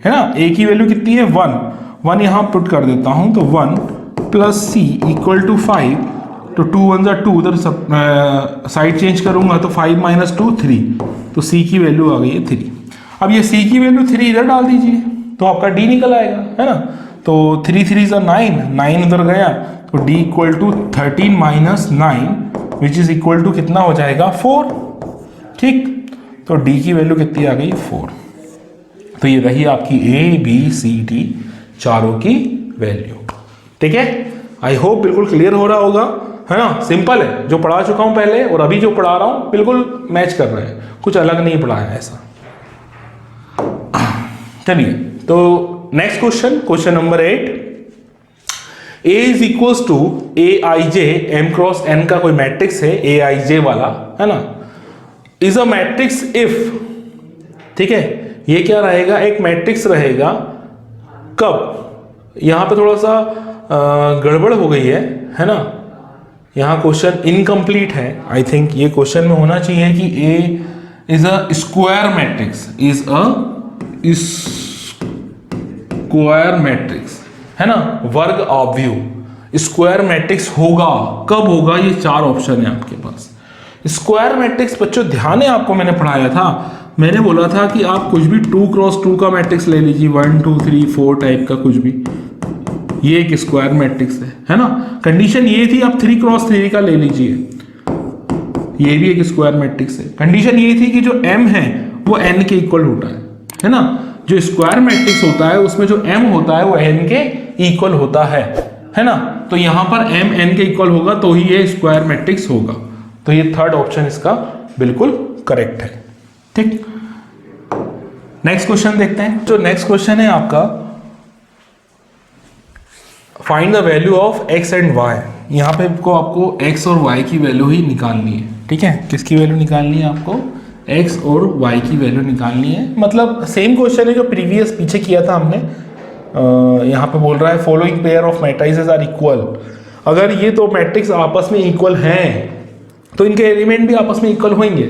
है ना, a की वैल्यू कितनी है, 1 यहाँ पुट कर देता हूं, तो 1 प्लस c इक्वल टू 5। तो 2 1 2, उधर साइड चेंज करूंगा तो 5 माइनस 2 3, तो c की वैल्यू आ गई है 3। अब ये c की वैल्यू 3 इधर डाल दीजिए तो आपका d निकल आएगा, है ना। तो 3 3 9, 9 उधर गया तो d equal to 13 minus 9 which is equal to कितना हो जाएगा, 4, ठीक। तो d की वैल्यू कितनी आ गई, 4। तो ये रही आपकी a b c d चारों की वैल्यू, ठीक है। आई होप बिल्कुल क्लियर हो रहा होगा, है ना। सिंपल है, जो पढ़ा चुका हूं पहले और अभी जो पढ़ा रहा हूं बिल्कुल मैच कर रहे हैं, कुछ अलग नहीं पढ़ाया है ऐसा। चलिए, तो next question, question number 8। a is equals to aij m cross n का कोई मैट्रिक्स है, aij वाला, है ना, इज अ मैट्रिक्स इफ, ठीक है। ये क्या रहेगा, एक मैट्रिक्स रहेगा कब, यहां पे थोड़ा सा गड़बड़ हो गई है ना। यहाँ क्वेश्चन इनकम्प्लीट है, आई थिंक ये क्वेश्चन में होना चाहिए कि A is a square matrix, is a square matrix, है ना, वर्ग आव्यूह स्क्वायर मैट्रिक्स होगा, कब होगा, ये 4 ऑप्शन है आपके पास। स्क्वायर मैट्रिक्स बच्चों ध्यान है, आपको मैंने पढ़ाया था, मैंने बोला था कि आप कुछ भी 2 क्रॉस 2 का मैट्रिक्स ले लीजिए, 1 2 3 4 टाइप का कुछ भी, ये एक स्क्वायर मैट्रिक्स है ना। कंडीशन ये थी आप 3 क्रॉस 3 का ले लीजिए, ये भी एक स्क्वायर मैट्रिक्स है। कंडीशन ये थी कि जो m है वो n के इक्वल होता है ना। जो स्क्वायर मैट्रिक्स होता है उसमें जो m होता है वो n के इक्वल होता है ना। तो यहां पर m n के इक्वल होगा तो ही ये स्क्वायर मैट्रिक्स होगा। तो ये 3rd ऑप्शन इसका बिल्कुल करेक्ट है, ठीक। नेक्स्ट क्वेश्चन देखते हैं। जो नेक्स्ट क्वेश्चन है आपका, find the value of x and y। यहाँ पे आपको x और y की वैल्यू ही निकालनी है, ठीक है। किसकी वैल्यू निकालनी है आपको, x और y की वैल्यू निकालनी है। मतलब सेम क्वेश्चन है जो प्रीवियस पीछे किया था हमने। यहाँ पे बोल रहा है following pair of matrices are equal. अगर ये दो मैट्रिक्स आपस में इक्वल हैं तो इनके एलिमेंट भी आपस में इक्वल होंगे,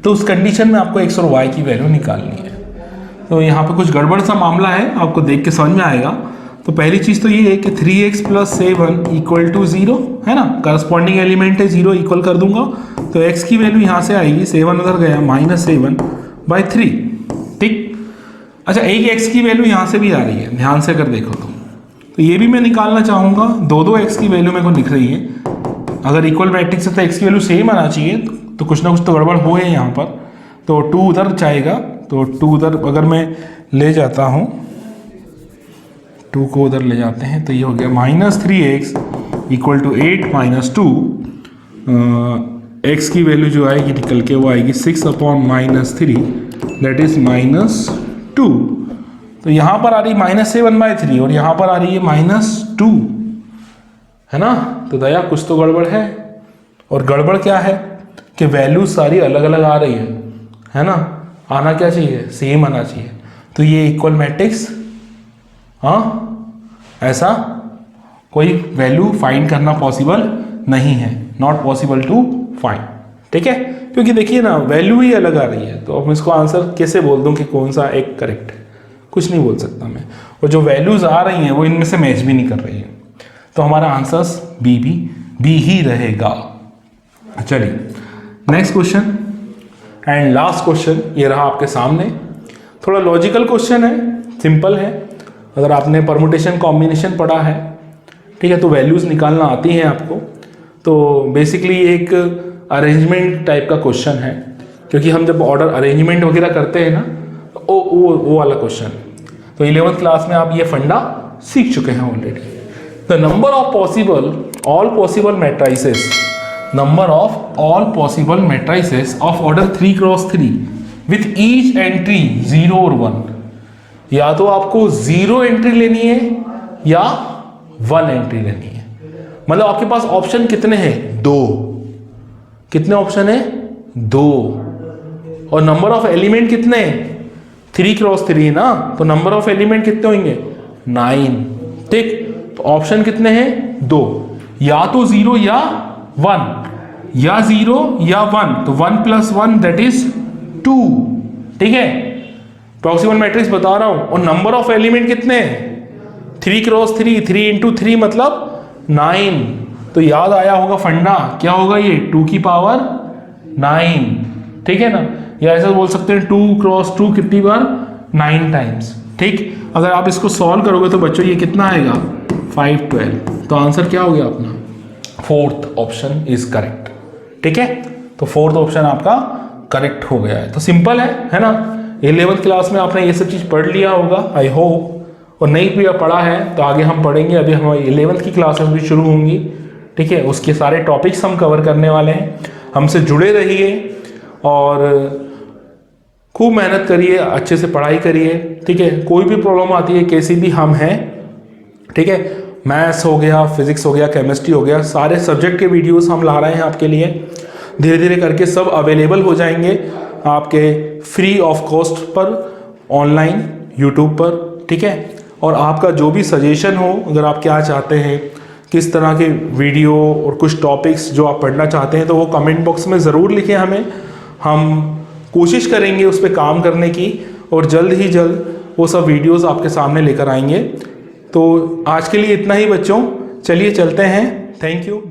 तो उस कंडीशन में आपको x और y की वैल्यू निकालनी है। तो यहाँ पे कुछ गड़बड़ सा मामला है, आपको देख के समझ में आएगा। तो पहली चीज तो ये है कि 3x + 7 इक्वल टू 0, है ना, करस्पॉन्डिंग एलिमेंट है 0, इक्वल कर दूंगा तो x की वैल्यू यहाँ से आएगी, 7 उधर गया, -7/3, ठीक। अच्छा, एक x की वैल्यू यहाँ से भी आ रही है, ध्यान से अगर देखो तो ये भी मैं निकालना चाहूँगा। दो x की वैल्यू मेरे को दिख रही है। अगर इक्वल मैट्रिक्स है तो x की वैल्यू सेम आना चाहिए, तो कुछ ना कुछ तो गड़बड़ हो है यहाँ पर। तो 2 उधर जाएगा, तो 2 उधर अगर मैं ले जाता हूँ, 2 को उधर ले जाते हैं तो ये हो गया -3x equal to 8 minus 2, x की वैल्यू जो आएगी निकल के वो आएगी 6 upon minus 3, that is minus 2। तो यहाँ पर आ रही -7/3 और यहाँ पर आ रही है -2, है ना। तो दया कुछ तो गड़बड़ है, और गड़बड़ क्या है कि वैल्यू सारी अलग अलग आ रही है ना। आना क्या चाहिए, सेम आना चाहिए। तो ये इक्वल मैट्रिक्स, हाँ, ऐसा कोई वैल्यू फाइंड करना पॉसिबल नहीं है, नॉट पॉसिबल टू फाइंड, ठीक है। क्योंकि देखिए ना वैल्यू ही अलग आ रही है, तो अब इसको आंसर कैसे बोल दूं कि कौन सा एक करेक्ट है, कुछ नहीं बोल सकता मैं। और जो वैल्यूज आ रही हैं वो इनमें से मैच भी नहीं कर रही है, तो हमारा आंसर्स बी ही रहेगा। चलिए next question and last question ये रहा आपके सामने। थोड़ा लॉजिकल क्वेश्चन है, सिंपल है। अगर आपने परमुटेशन कॉम्बिनेशन पढ़ा है, ठीक है, तो वैल्यूज़ निकालना आती हैं आपको। तो बेसिकली एक अरेंजमेंट टाइप का क्वेश्चन है, क्योंकि हम जब ऑर्डर अरेंजमेंट वगैरह करते हैं ना, वो वाला क्वेश्चन। तो 11th क्लास में आप ये फंडा सीख चुके हैं already. The number of possible all possible matrices, number of all possible matrices of order 3x3 with each entry 0 और 1। या तो आपको 0 एंट्री लेनी है या 1 एंट्री लेनी है। मतलब आपके पास ऑप्शन कितने हैं, 2। कितने ऑप्शन है, 2। और नंबर ऑफ एलिमेंट कितने हैं, 3x3 ना, तो नंबर ऑफ एलिमेंट कितने होंगे, 9, ठीक। तो ऑप्शन कितने हैं, 2। या तो 0 या 1, या 0 या 1, तो 1 + 1 दैट इज 2, ठीक है। प्रॉक्सिमल मैट्रिक्स बता रहा हूं। और नंबर ऑफ एलिमेंट कितने हैं, 3x3, 3 × 3 मतलब 9। तो याद आया होगा फंडा, क्या होगा ये, 2 की पावर 9, ठीक है ना। या ऐसा बोल सकते हैं 2x2 कितनी बार, 9 टाइम्स, ठीक। अगर आप इसको सॉल्व करोगे तो बच्चों ये कितना आएगा, 5, 12। तो आंसर क्या हो गया अपना, 4th ऑप्शन इज करेक्ट, ठीक है। तो 4th ऑप्शन आपका करेक्ट हो गया है। तो सिंपल है ना। 11th क्लास में आपने ये सब चीज़ पढ़ लिया होगा आई होप, और नहीं भी पढ़ा है तो आगे हम पढ़ेंगे। अभी हमारी 11th की क्लासेस भी शुरू होंगी, ठीक है। उसके सारे टॉपिक्स हम कवर करने वाले हैं। हमसे जुड़े रहिए और खूब मेहनत करिए, अच्छे से पढ़ाई करिए, ठीक है। कोई भी प्रॉब्लम आती है, कैसी भी हम हैं, ठीक है। मैथ्स हो गया, फिजिक्स हो गया, केमिस्ट्री हो गया, सारे सब्जेक्ट के वीडियोस हम ला रहे हैं आपके लिए। धीरे धीरे करके सब अवेलेबल हो जाएंगे आपके free of cost per, online YouTube पर, ठीक है। और आपका जो भी सजेशन हो, अगर आप क्या चाहते हैं, किस तरह के वीडियो और कुछ टॉपिक्स जो आप पढ़ना चाहते हैं, तो वो कमेंट बॉक्स में ज़रूर लिखें हमें। हम कोशिश करेंगे उस पर काम करने की, और जल्द ही जल्द वो सब वीडियोस आपके सामने लेकर आएंगे। तो आज के लिए इतना ही बच्चों, चलिए चलते हैं। Thank you.